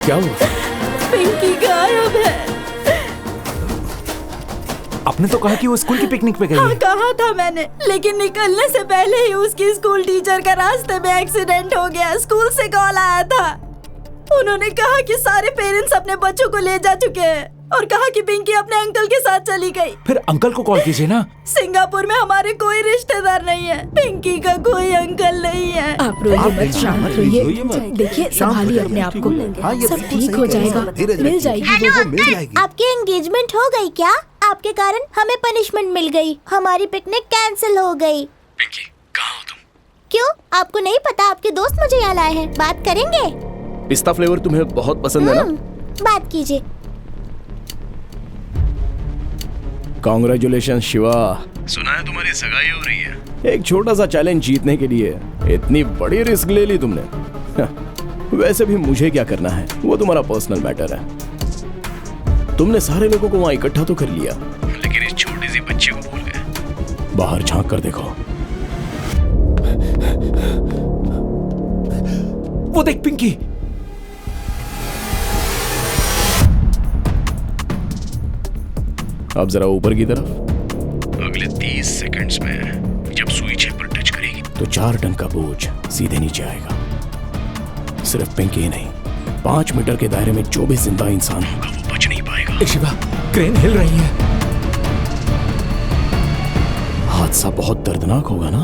क्या हुआ? पिंकी गायब है। आपने तो कहा कि वो स्कूल की पिकनिक पे गई हाँ है। कहा था मैंने, लेकिन निकलने से पहले ही उसकी स्कूल टीचर का रास्ते में एक्सीडेंट हो गया। स्कूल से कॉल आया था, उन्होंने कहा कि सारे पेरेंट्स अपने बच्चों को ले जा चुके हैं और कहा कि पिंकी अपने अंकल के साथ चली गई। फिर अंकल को कॉल कीजिए ना। सिंगापुर में हमारे कोई रिश्तेदार नहीं है, पिंकी का कोई अंकल नहीं है। आप रोइए मत, शांत रहिए। देखिए संभालिए अपने आप को, सब ठीक हो जाएगा, मिल जाएगी वो मिल जाएगी। आपकी एंगेजमेंट हो गई क्या? आपके कारण हमें पनिशमेंट मिल गई, हमारी पिकनिक कैंसिल हो गई। पिंकी कहाँ हो तुम? क्यों, आपको नहीं पता? आपके दोस्त मुझे यहाँ लाए हैं, बात करेंगे? पिस्ता फ्लेवर तुम्हें बहुत पसंद है ना? बात कीजिए। कांग्रेचुलेशन शिवा, सुना है तुम्हारी सगाई हो रही है। एक छोटा सा चैलेंज जीतने के लिए इतनी बड़ी रिस्क ले ली तुमने। वैसे भी मुझे क्या करना है, वो तुम्हारा पर्सनल मैटर है। तुमने सारे लोगों को वहां इकट्ठा तो कर लिया, लेकिन इस छोटी सी बच्ची को भूल गए। बाहर झांक कर देखो। वो देख पिंकी। अब जरा ऊपर की तरफ। अगले 30 सेकंड्स में जब सुई छह पर टच करेगी तो 4 टन का बोझ सीधे नीचे आएगा। सिर्फ पिंकी ही नहीं, 5 मीटर के दायरे में जो भी जिंदा इंसान होगा वो बच नहीं पाएगा। शिवा, क्रेन हिल रही है। हादसा बहुत दर्दनाक होगा ना?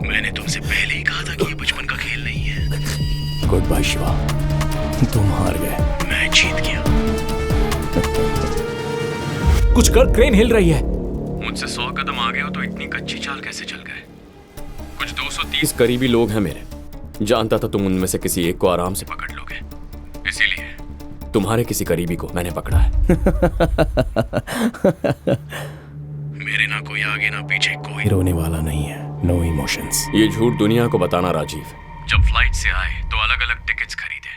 मैंने तुमसे पहले ही कहा था कि ये बचपन का खेल नहीं है। गुड बाय शिवा, तुम हार गए, मैं जीत गया। कुछ कर, क्रेन हिल रही है। मुझसे 100 कदम आगे हो तो इतनी कच्ची चाल कैसे चल गए? कुछ 230 करीबी लोग हैं मेरे, जानता था तुम उनमें से किसी एक को आराम से पकड़ लोगे, इसीलिए तुम्हारे किसी करीबी को मैंने पकड़ा है। मेरे ना कोई आगे ना पीछे, कोई रोने वाला नहीं है। No emotions. ये झूठ दुनिया को बताना राजीव। जब फ्लाइट से आए तो अलग अलग टिकट्स खरीदे,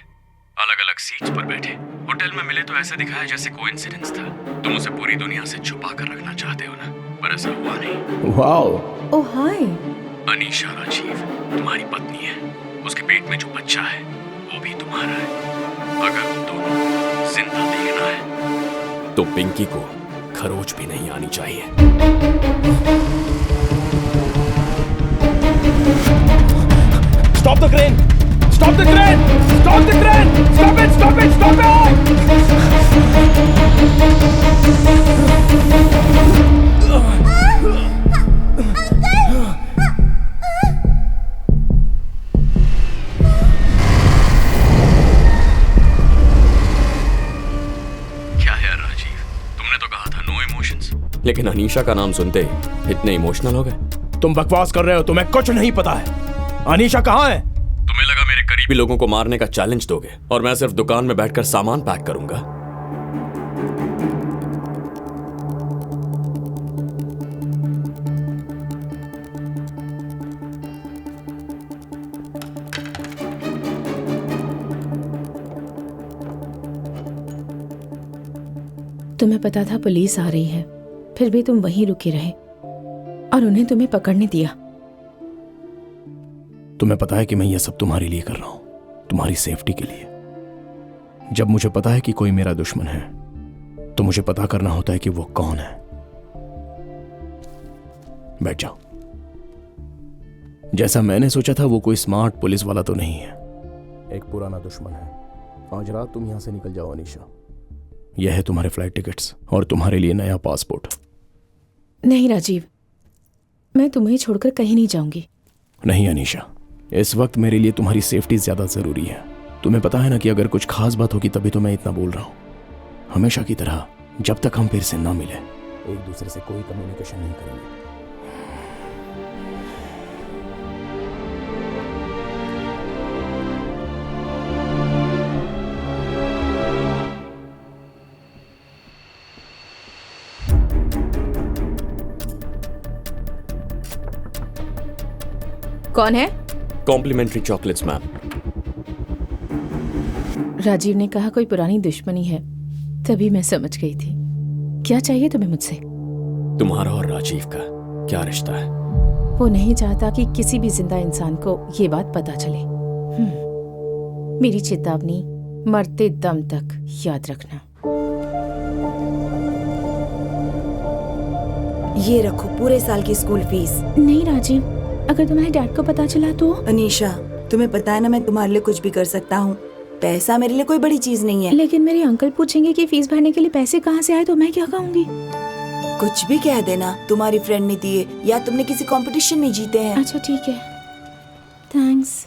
अलग अलग सीट्स पर बैठे, होटल में मिले तो ऐसे दिखाया जैसे कोइंसिडेंस था। तुम उसे पूरी दुनिया से छुपा कर रखना चाहते हो ना, पर ऐसा हुआ नहीं। वाओ। ओह हाय। अनीशा राजीव तुम्हारी पत्नी है, उसके पेट में जो बच्चा है वो भी तुम्हारा है। अगर उन दोनों जिंदा देखना है तो पिंकी को खरोच भी नहीं आनी चाहिए। Stop the crane! Stop the crane! Stop the crane! Stop it! Stop it! Stop क्या है राजीव, तुमने तो कहा था नो इमोशंस, लेकिन अनीशा का नाम सुनते इतने इमोशनल हो गए। तुम बकवास कर रहे हो, तुम्हें कुछ नहीं पता है। अनीशा कहाँ है? तुम्हें लगा मेरे करीबी लोगों को मारने का चैलेंज दोगे और मैं सिर्फ दुकान में बैठकर सामान पैक करूंगा? तुम्हें पता था पुलिस आ रही है, फिर भी तुम वहीं रुके रहे और उन्हें तुम्हें पकड़ने दिया। तुम्हें पता है कि मैं ये सब तुम्हारे लिए कर रहा हूं, तुम्हारी सेफ्टी के लिए। जब मुझे पता है कि कोई मेरा दुश्मन है तो मुझे पता करना होता है कि वो कौन है। बैठ जाओ। जैसा मैंने सोचा था वो कोई स्मार्ट पुलिस वाला तो नहीं है, एक पुराना दुश्मन है। आज रात तुम यहां से निकल जाओ अनीशा। यह है तुम्हारे फ्लाइट टिकट्स और तुम्हारे लिए नया पासपोर्ट। नहीं राजीव, मैं तुम्हें छोड़कर कहीं नहीं जाऊंगी। नहीं अनीशा, इस वक्त मेरे लिए तुम्हारी सेफ्टी ज्यादा जरूरी है। तुम्हें पता है ना कि अगर कुछ खास बात होगी तभी तो मैं इतना बोल रहा हूं। हमेशा की तरह जब तक हम फिर से ना मिले, एक दूसरे से कोई कम्युनिकेशन नहीं करेंगे। कौन है? Complementary chocolates ma'am. राजीव ने कहा कोई पुरानी दुश्मनी है, तभी मैं समझ गई थी। क्या चाहिए तुम्हें मुझसे? तुम्हारा और राजीव का क्या रिश्ता है? वो नहीं चाहता कि किसी भी जिंदा इंसान को ये बात पता चले। मेरी चेतावनी, मरते दम तक याद रखना। ये रखो पूरे साल की स्कूल फीस। नहीं राजीव, अगर तुम्हारे डैड को पता चला तो? अनीशा, तुम्हें पता है ना मैं तुम्हारे लिए कुछ भी कर सकता हूँ। पैसा मेरे लिए कोई बड़ी चीज नहीं है। लेकिन मेरे अंकल पूछेंगे कि फीस भरने के लिए पैसे कहाँ से आए, तो मैं क्या कहूँगी? कुछ भी कह देना, तुम्हारी फ्रेंड ने दिए या तुमने किसी कंपटीशन में जीते हैं। अच्छा ठीक है, थैंक्स।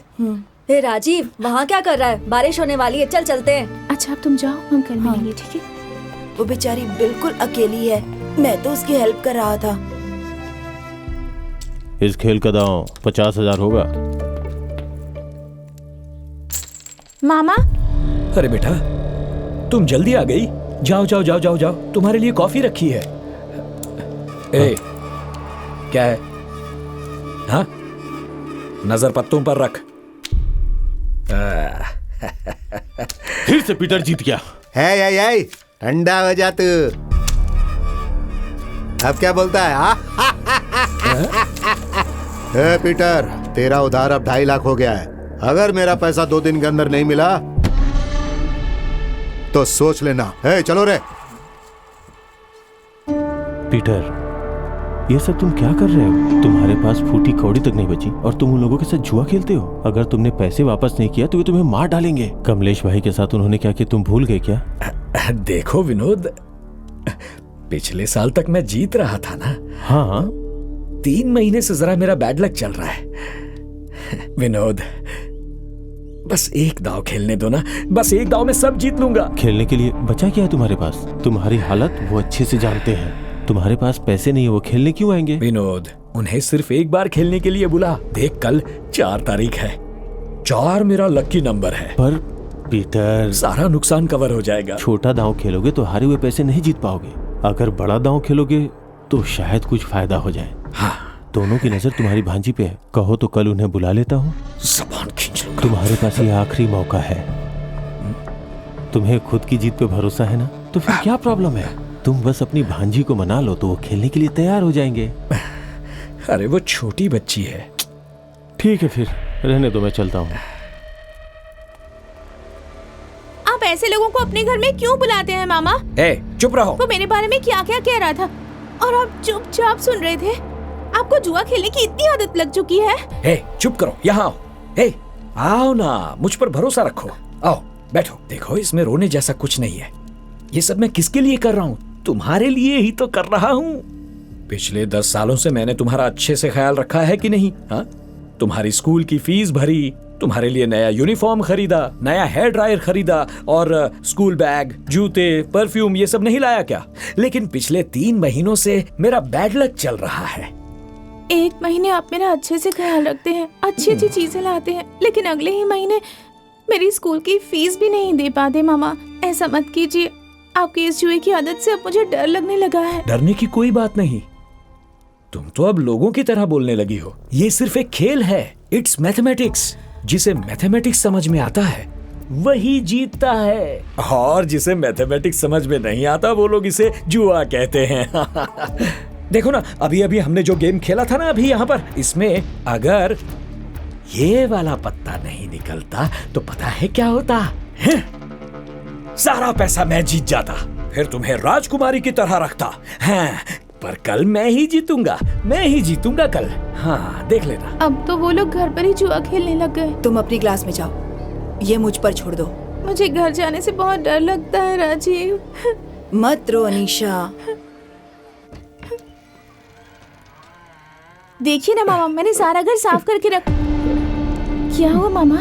हे राजीव, वहाँ क्या कर रहा है? बारिश होने वाली है, चल चलते हैं। अच्छा अब तुम जाओ, हम कल मिलेंगे, ठीक है? वो बेचारी बिल्कुल अकेली है, मैं तो उसकी हेल्प कर रहा था। इस खेल का दांव 50,000 होगा। मामा। अरे बेटा, तुम जल्दी आ गई। जाओ जाओ जाओ जाओ जाओ, तुम्हारे लिए कॉफी रखी है। ए, क्या है? हाँ, नजर पत्तों पर रख। फिर से पीटर जीत गया। है ठंडा हो जा तू। अब क्या बोलता है? ए पीटर, तेरा उधार अब 2.5 लाख हो गया है। अगर मेरा पैसा 2 दिन के अंदर नहीं मिला तो सोच लेना। चलो रे। पीटर, ये सब तुम क्या कर रहे हो? तुम्हारे पास फूटी कौड़ी तक नहीं बची और तुम उन लोगों के साथ जुआ खेलते हो। अगर तुमने पैसे वापस नहीं किया तो वे तुम्हें मार डालेंगे। कमलेश भाई के साथ उन्होंने क्या किया, तुम भूल गए क्या? देखो विनोद, पिछले साल तक मैं जीत रहा था ना। हाँ, 3 महीने से जरा मेरा बैड लक चल रहा है। विनोद, बस एक दाव खेलने दो ना, बस एक दाव में सब जीत लूंगा। खेलने के लिए बचा क्या है तुम्हारे पास? तुम्हारी हालत वो अच्छे से जानते हैं। तुम्हारे पास पैसे नहीं है, वो खेलने क्यों आएंगे? विनोद, उन्हें सिर्फ एक बार खेलने के लिए बुला। देख, कल 4 तारीख है। 4 मेरा लकी नंबर है। पर पीटर, सारा नुकसान कवर हो जाएगा। छोटा दांव खेलोगे तो हारे हुए पैसे नहीं जीत पाओगे। अगर बड़ा दांव खेलोगे तो शायद कुछ फायदा हो जाए। हाँ, दोनों की नजर तुम्हारी भांजी पे है। कहो तो कल उन्हें बुला लेता हूँ। ज़बान खींच लूंगा। तुम्हारे पास ये आखिरी मौका है। तुम्हें खुद की जीत पे भरोसा है ना, तो फिर क्या प्रॉब्लम है? तुम बस अपनी भांजी को मना लो तो वो खेलने के लिए तैयार हो जाएंगे। अरे वो छोटी बच्ची है। ठीक है, फिर रहने दो, मैं चलता हूँ। आप ऐसे लोगों को अपने घर में क्यों बुलाते हैं मामा? ए, चुप रहो। वो मेरे बारे में क्या क्या कह रहा था और आप चुपचाप सुन रहे थे। आपको जुआ खेलने की इतनी आदत लग चुकी है। ए, चुप करो, यहाँ आओ। ए, आओ ना, मुझ पर भरोसा रखो। आओ बैठो। देखो, इसमें रोने जैसा कुछ नहीं है। ये सब मैं किसके लिए कर रहा हूँ? तुम्हारे लिए ही तो कर रहा हूँ। पिछले 10 सालों से मैंने तुम्हारा अच्छे से ख्याल रखा है कि नहीं? हाँ, तुम्हारी स्कूल की फीस भरी, तुम्हारे लिए नया यूनिफॉर्म खरीदा, नया हेयर ड्रायर खरीदा और स्कूल बैग, जूते, परफ्यूम, ये सब नहीं लाया क्या? लेकिन पिछले 3 महीनों से मेरा बैड लक चल रहा है। 1 महीने आप मेरा अच्छे से ख्याल रखते हैं, अच्छी अच्छी चीजें लाते हैं, लेकिन अगले ही महीने मेरी स्कूल की फीस भी नहीं दे पाते। मामा, ऐसा मत कीजिए। आपकी इस जुए की आदत से अब मुझे डर लगने लगा है। डरने की कोई बात नहीं। तुम तो अब लोगों की तरह बोलने लगी हो। ये सिर्फ एक खेल है। It's mathematics. जिसे मैथमेटिक्स समझ में आता है वही जीतता है, और जिसे मैथमेटिक्स समझ में नहीं आता वो लोग इसे जुआ कहते हैं। देखो ना, अभी अभी हमने जो गेम खेला था ना अभी यहाँ पर, इसमें अगर ये वाला पत्ता नहीं निकलता तो पता है क्या होता है? सारा पैसा मैं जीत जाता, फिर तुम्हें राजकुमारी की तरह रखता। हाँ, पर कल मैं ही जीतूंगा कल। हाँ, देख लेना। अब तो वो लोग घर पर ही जुआ खेलने लग गए। तुम अपनी क्लास में जाओ, ये मुझ पर छोड़ दो। मुझे घर जाने से बहुत डर लगता है राजीव। मत रो अनीशा। देखिए ना मामा, मैंने सारा घर साफ करके रख। क्या हुआ मामा?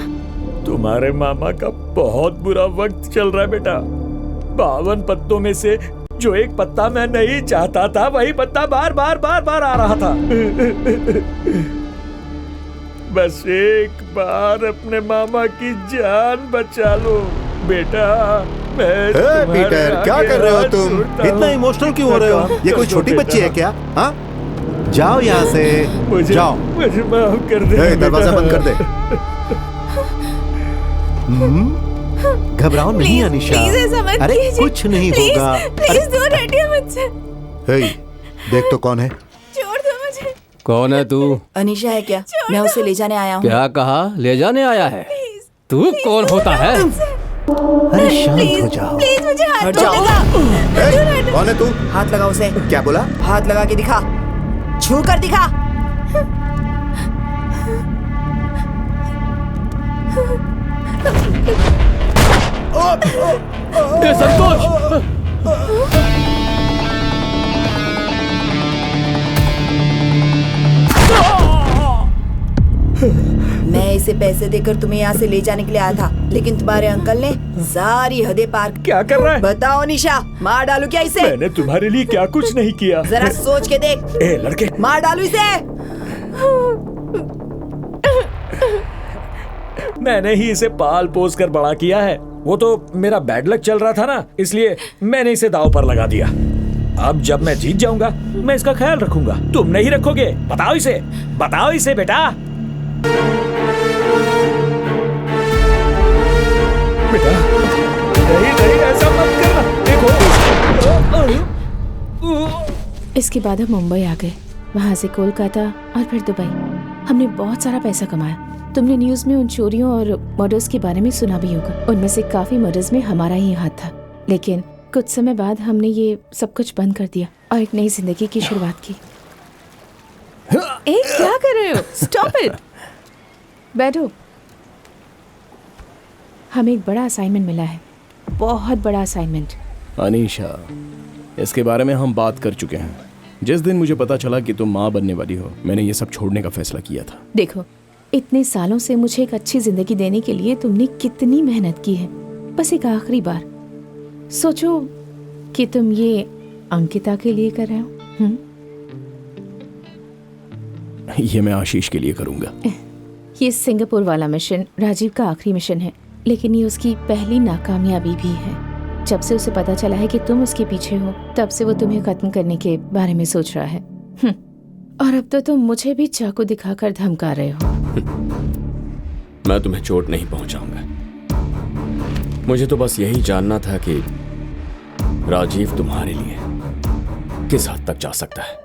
तुम्हारे मामा का बहुत बुरा वक्त चल रहा है बेटा। 52 पत्तों में से जो एक पत्ता मैं नहीं चाहता था, वही पत्ता बार बार आ रहा था। बस एक बार अपने मामा की जान बचा लो बेटा। पीटर, क्या कर रहे हो तुम? इतना इमोशनल क्यों हो रहे हो? ये कोई छोटी बच्ची है क्या? हाँ, जाओ यहाँ से, जाओ। मुझे माफ कर दे। दरवाजा बंद कर दे। घबराओ नहीं अनीशा। अरे कुछ नहीं होगा। प्लीज दूर हटिए मुझसे। देख तो कौन है? छोड़ दो मुझे। कौन है तू? अनीशा है क्या? मैं उसे ले जाने आया हूँ। क्या कहा? ले जाने आया है? तू कौन होता है? अरे शांत हो जाओ। प्लीज मुझे हाथ हट जाओ। ए, कौन है तू? हाथ लगा उसे। क्या बोला? हाथ लगा के दिखा, छू कर दिखा। ए, संतोष! मैं इसे पैसे देकर तुम्हें यहाँ से ले जाने के लिए आया था, लेकिन तुम्हारे अंकल ने सारी हदें पार। क्या कर रहा है? बताओ निशा, मार डालू क्या इसे? मैंने तुम्हारे लिए क्या कुछ नहीं किया। जरा सोच के देख। ए लड़के, मार डालू इसे। मैंने ही इसे पाल पोस कर बड़ा किया है। वो तो मेरा बैड लक चल रहा था ना, इसलिए मैंने इसे दांव पर लगा दिया। अब जब मैं जीत जाऊंगा, मैं इसका ख्याल रखूंगा। तुम नहीं रखोगे? बताओ इसे बेटा। बेटा, नहीं ऐसा मत करना। देखो। इसके बाद हम मुंबई आ गए, वहाँ से कोलकाता और फिर दुबई। हमने बहुत सारा पैसा कमाया। तुमने न्यूज में उन चोरियों और मर्डर्स के बारे में सुना भी होगा। उनमें से काफी मर्डर्स में हमारा ही हाथ था, लेकिन कुछ समय बाद हमने ये सब कुछ बंद कर दिया और एक नई जिंदगी की शुरुआत की। क्या कर रहे हो? Stop it. बैठो। हमें एक बड़ा असाइनमेंट मिला है, बहुत बड़ा असाइनमेंट। अनीशा, इसके बारे में हम बात कर चुके हैं। जिस दिन मुझे पता चला कि तुम माँ बनने वाली हो, मैंने ये सब छोड़ने का फैसला किया था। देखो, इतने सालों से मुझे एक अच्छी जिंदगी देने के लिए तुमने कितनी मेहनत की है। बस एक आखिरी बार सोचो कि तुम ये अंकिता के लिए कर रहे हो। ये मैं आशीष के लिए करूंगा। ये सिंगापुर वाला मिशन राजीव का आखिरी मिशन है, लेकिन ये उसकी पहली नाकामयाबी भी है। जब से उसे पता चला है कि तुम उसके पीछे हो, तब से वो तुम्हें खत्म करने के बारे में सोच रहा है। और अब तो तुम मुझे भी चाकू दिखाकर धमका रहे हो। मैं तुम्हें चोट नहीं पहुंचाऊंगा। मुझे तो बस यही जानना था कि राजीव तुम्हारे लिए किस हद तक जा सकता है।